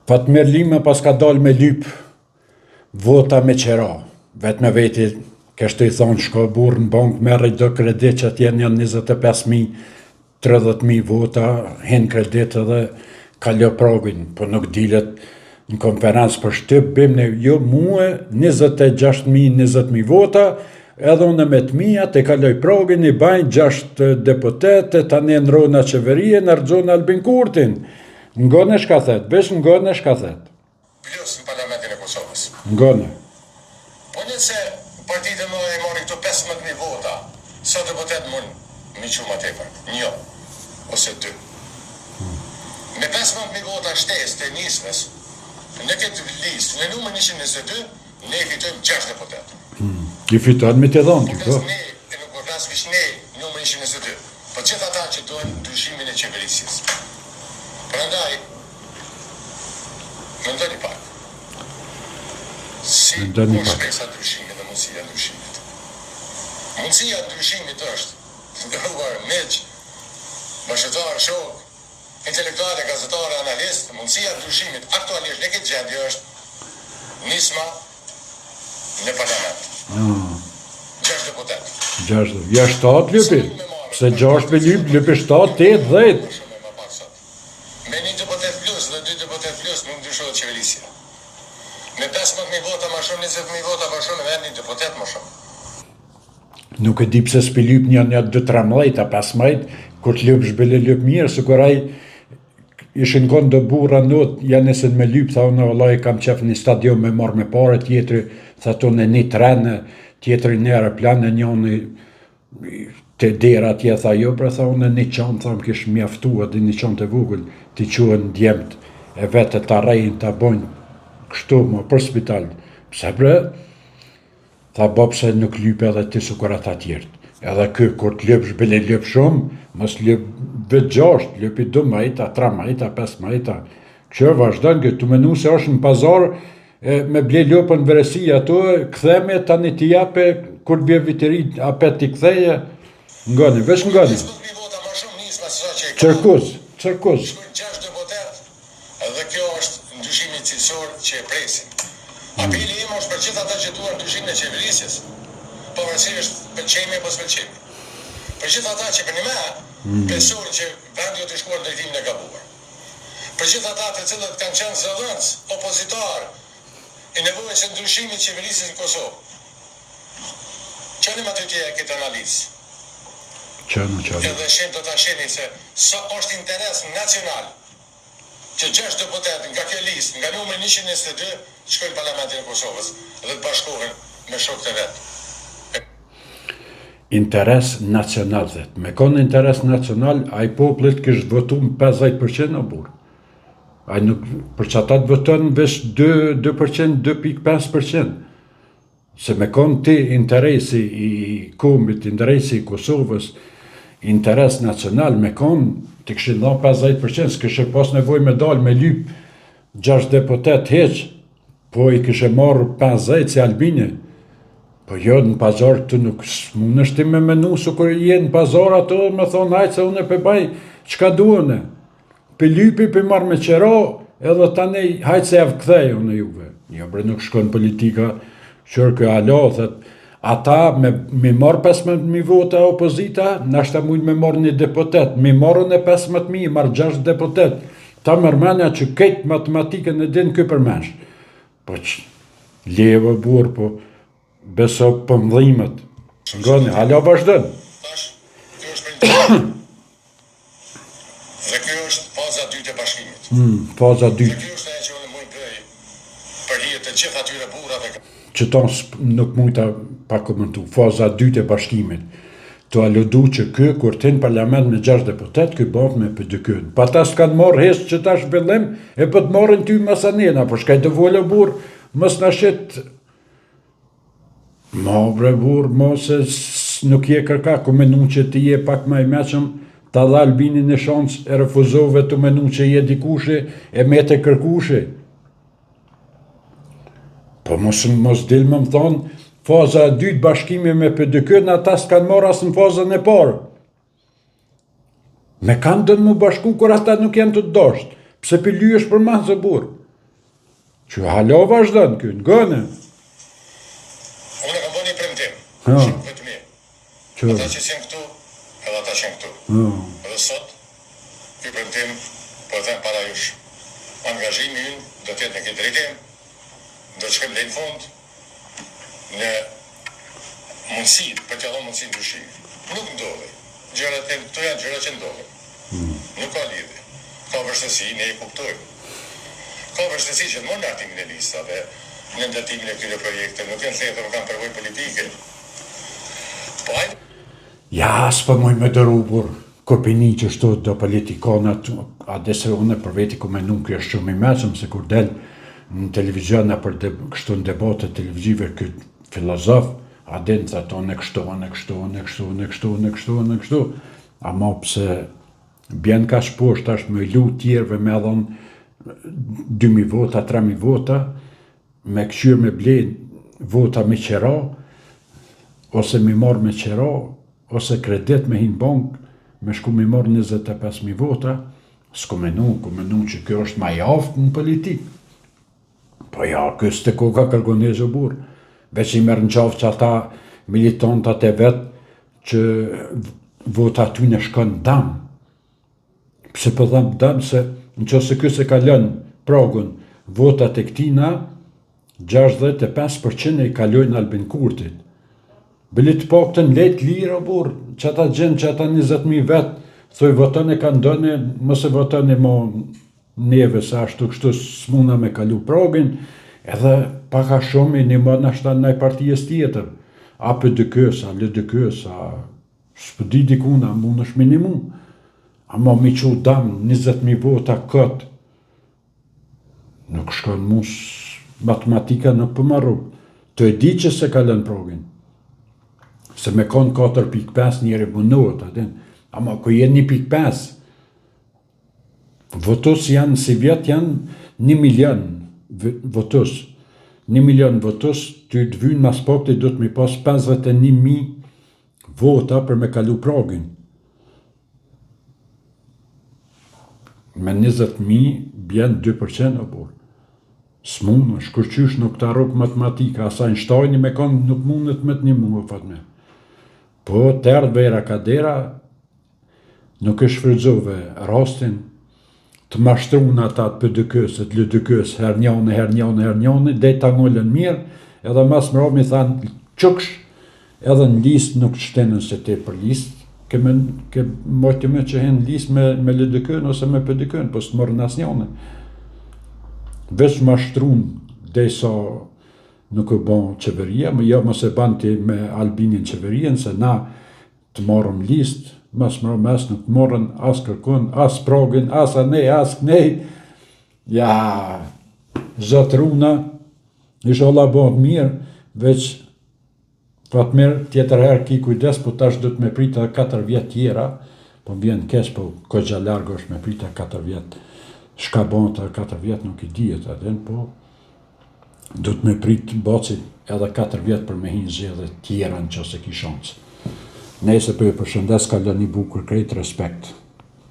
Fatmir Lima pas ka dal me lyp vota me qera. Vetë me veti, kështë i thonë, shko burë në bank, merri do kredit që atjen janë 25.000, 30.000 vota, hen kredit edhe kaljo progin, po nuk dilet në konferencë për shtyp, bim në jo muë, 26.000, 20.000 vota, edhe unë me të mija, të kaloj progin, i bajnë 6 deputete, tani në rona qeverie, në rëgjon Albin Kurtin. Ngone shka thet, vesh ngone shka thet. Plus në parlamentin e Kosovës. Ngone. Po nëse partitë më e mori këto 15.000 vota, sa deputet mund mi qumë atepër, 1 ose 2. Me 15.000 vota shtesë të nismes, në këtë listë, në numër 122, ne fitojmë 6 deputet. I fitojnë me të dhonë, Po flasë ne, e nuk po flasë vish ne, numër 122, po gjithë ata që dojnë ndryshimin e qeverisjes. Prandaj, mendoni pak. Si ku shpresa ndryshimit dhe mundësia ndryshimit. Mundësia ndryshimit është, të ndërruar meq, bashkëtar, shok, intelektuale, gazetare, analist, mundësia ndryshimit aktualisht në këtë gjendje është nisma në parlament. 6 deputet. 6, ja 7 lypi, pse 6 me lypi 7, 8, 10. Me 1 deputet plus dhe 2 deputet plus nuk ndryshohet qeverisja. Me 15.000 vota ma shumë, 20.000 vota ma shumë, me 1 deputet ma shumë. Nuk e di pse s'pi lyp një 2-13, 15, kur të lyp shbele lyp mirë, se kur ai ishin konë do burra not, janë nësën me lyp, tha unë vëllai kam qef një stadion me marrë me pare, tjetëri, tha tonë një trenë, tjetëri një aeroplanë, njëni të dera tje, tha jo, pra tha unë një qanë, tha më kishë mjaftua, dhe një qanë të vogël, t'i quen djemët, e vete t'a rejnë, t'a bojnë, kështu më, për spital. Pse bre, tha bo pse nuk lyp edhe ti sukur ata tjertë. Edhe kë, kur t'lyp shbele lyp shumë, mos lyp vetë 6, lypi 12, 13, 15. Që vazhdojnë këtë, të menu se është në pazar, me ble lopën veresi ato, këtheme tani t'i jape, kur t'bje viteri, apet t'i ktheje, ngani, vesh ngani. Qërkus. 6 deputet, dhe kjo është ndryshimi cilësor që e presim. Apeli im është për gjithë ata që duan ndryshimin e qeverisjes, pavarësisht pëlqemi apo s'pëlqemi. Për gjithë ata që për një me besojnë që vendi do të shkuar në drejtimin e gabuar. Për gjithë ata të cilët kanë qenë zëdhënës, opozitar, i nevojës së ndryshimit të qeverisjes në Kosovë. Qënim aty tje këtë analizë. Qënë. Edhe shem do ta sheni se sa është interes nacional që 6 deputet nga kjo listë, nga numri 122, shkojnë në parlamentin e Kosovës dhe të bashkohen me shokët e vetë. Interes nacional, dhe. Me konë interes nacional, a i poplit kështë votu më 50% o burë. A i nuk, për që ata të voton vesh 2%, 2.5%. Se me konë ti interesi i kombit, interesi i Kosovës, interes nacional, me konë të këshin dha 50%, s'këshe pas nevoj me dalë me lyp 6 deputet heq, po i këshe marrë 50 si Albini. Po jo, në pazar të nuk mund është ti me menu, su kër jenë në pazar ato, me thonë, hajtë se unë e përbaj, qka duone? Për lypi, për marrë me qera, edhe tani, hajtë se javë këthej, unë e juve. Jo, bre, nuk shkojnë politika, qërë kjo alo, thët, ata me marrë 15.000 vota opozita, nashta mujnë me marrë një deputet, me marrën e 15.000, marrë 6 deputet, ta mërmenja që këtë matematikën e din këj përmensh. Po që, leve burë, po, beso pëmdhimet. Ngoni, hala vazhdojnë. Kjo është për një dhe kjo është faza 2 të bashkimit. Faza 2. Dhe kjo është e që unë mujnë bëj për hijet të gjitha atyre burrave. Që tonë nuk mujta pa komentu. Faza 2 të bashkimit. Të aludu që kë, kur të në parlament me 6 deputet, kë bëf me për dy kën. Pa ta s'kanë marrë hesë që ta shbëllim, e për të marrën ty masanena, për shkaj të volë burë, mës në shetë. Ma bre burë, ma se nuk je kërka, ku menu që ti je pak ma i meqëm, ta dha Albini në shansë, e refuzove të menu që je dikushe, e me të kërkushe. Po mos dilë më thonë, faza e 2 bashkimi me PDK, në ata s'kanë marrë asë në fazën e parë. Me kanë dënë më bashku, kur ata nuk janë të dashtë. Pse për ly është për manë zë burë. Që halo vazhdon kënë, gënë. Unë e kam bo një premtim, Ha. shokëve të mi. Që, Ata që jenë këtu, edhe ata që jenë këtu. Edhe sot, ky premtim, po e them para jush. Angazhimi ynë do të jetë në këtë drejtim, do të shkojmë deri në fund në mundësitë, për t'ia dhënë mundësinë ndryshimi. Nuk ndodhi. Gjërat këto janë gjëra që ndodhin. Nuk ka lidhje. Ka vështirësi, ne e kuptojmë. Ka vështirësi që në ndërtimin e listave, në ndërtimin e këtyre projekte, nuk janë thjeshtë, nuk kanë përvojë politike. Po hajde. ja, s'pa moj me dëru, por kopini që shto do politikonat, adese unë për veti ku me nuk është shumë i meqëm, se kur del në televizion për kështu në debatet televizive këtë filozof, adin të ato në kështu, ama pëse bjen ka shposht është me lu tjerve me adhon 2.000 vota, 3.000 vota, me këshyr me blen vota me qera, ose me marrë me qera, ose kredit me hinë bank, me shku me marrë 25.000 vota, s'ko menu që kjo është ma jaftë në politik. Po ja, kësë të koka kërgonezë o burë. Veç i merë në qafë që ata militantat e vetë që vota aty në shkon dam. Pse për dhamë dam se në që se kësë e kalon pragun votat e këtina, 65% e i kalojnë Albin Kurtit. Bëllit pak të në letë lirë o burë, që ata gjenë që ata 20.000 vetë, thoi votën e kanë dëne, mëse votën e mo neve sa ashtu kështu s'muna me kalu pragin, edhe paka shumë i një më nashta në partijes tjetër. A për dëkës, a lë dëkës, a s'pëdi dikuna, mund është minimum. Ama mi që dam 20.000 vota këtë, nuk shkon mus matematika nuk pëmarru. Të e di që se kalën pragin. Se me konë 4.5 njëri bunohet, adin. Ama ku jenë 1.5, votus janë, si vjetë janë 1 milion votus. 1 milion votus, ty të vynë mas pak të do të mi pas 51.000 vota për me kalu pragin. Me 20.000 bjen 2% o burë. S'mund, shkurqysh nuk të arruk matematika, asa në shtajni me konë nuk mundet me të një mua, fatme. Po, tërë vera kadera, nuk është frëzove rastin të mashtrun ata të pëdëkës, të lëdëkës, her njone, dhe ta ngollën mirë, edhe mas më romi thanë qëksh, edhe në listë nuk shtenën se te për listë, ke mojtime që hen listë me lëdëkën ose me pëdëkën, po së mërën as njone. Veç mashtrun dhe sa nuk e bon qeveria, më jo mos e banti me Albinin qeverien, se na të marrëm listë, mas më mes nuk morën as kërkun, as pragin, as anej, as knej. Ja, zotëruna, isha Allah bëhet mirë, veç fatë mirë tjetër herë ki kujdes, po tash du të me prita 4 vjetë tjera, po më vjen kesh, po kogja largë është me prita 4 vjetë. Shka bon të 4 vjetë nuk i dijet adin, po du të me pritë bacit edhe 4 vjetë për me hinë zjedhe tjera në qëse ki shansë. Nëse për përshëndes ka lëni bukur krejt respekt.